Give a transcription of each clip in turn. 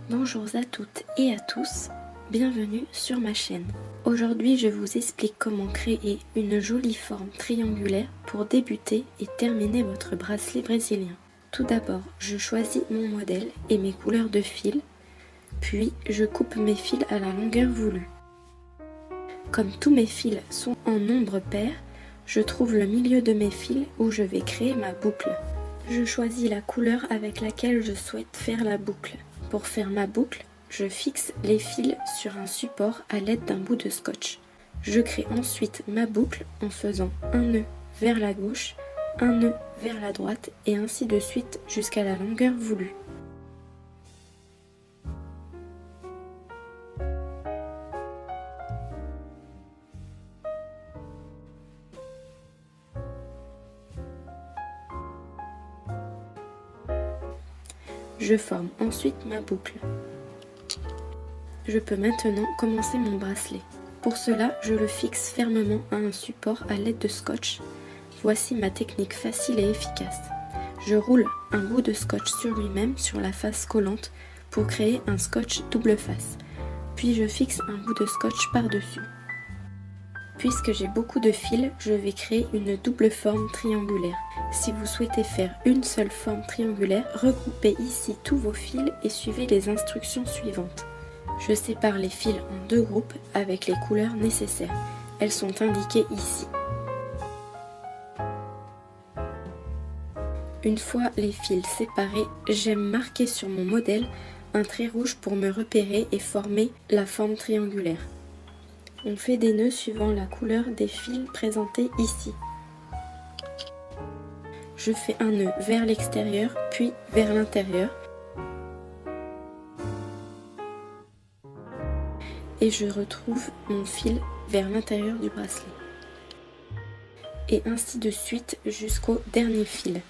Bonjour à toutes et à tous, bienvenue sur ma chaîne. Aujourd'hui je vous explique comment créer une jolie forme triangulaire pour débuter et terminer votre bracelet brésilien. Tout d'abord, je choisis mon modèle et mes couleurs de fil, puis je coupe mes fils à la longueur voulue. Comme tous mes fils sont en nombre pair, je trouve le milieu de mes fils où je vais créer ma boucle. Je choisis la couleur avec laquelle je souhaite faire la boucle. Pour faire ma boucle, je fixe les fils sur un support à l'aide d'un bout de scotch. Je crée ensuite ma boucle en faisant un nœud vers la gauche, un nœud vers la droite et ainsi de suite jusqu'à la longueur voulue. Je forme ensuite ma boucle. Je peux maintenant commencer mon bracelet. Pour cela, je le fixe fermement à un support à l'aide de scotch. Voici ma technique facile et efficace. Je roule un bout de scotch sur lui-même sur la face collante pour créer un scotch double face. Puis je fixe un bout de scotch par-dessus. Puisque j'ai beaucoup de fils, je vais créer une double forme triangulaire. Si vous souhaitez faire une seule forme triangulaire, regroupez ici tous vos fils et suivez les instructions suivantes. Je sépare les fils en deux groupes avec les couleurs nécessaires. Elles sont indiquées ici. Une fois les fils séparés, j'aime marquer sur mon modèle un trait rouge pour me repérer et former la forme triangulaire. On fait des nœuds suivant la couleur des fils présentés ici. Je fais un nœud vers l'extérieur, puis vers l'intérieur. Et je retrouve mon fil vers l'intérieur du bracelet. Et ainsi de suite jusqu'au dernier fil.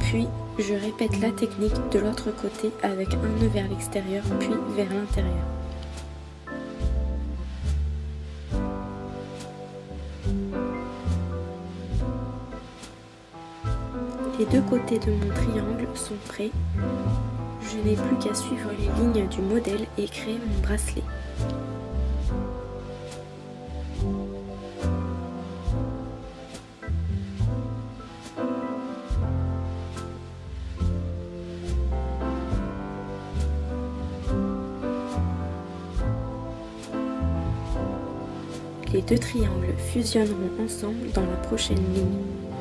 Puis, je répète la technique de l'autre côté avec un nœud vers l'extérieur, puis vers l'intérieur. Les deux côtés de mon triangle sont prêts. Je n'ai plus qu'à suivre les lignes du modèle et créer mon bracelet. Les deux triangles fusionneront ensemble dans la prochaine ligne.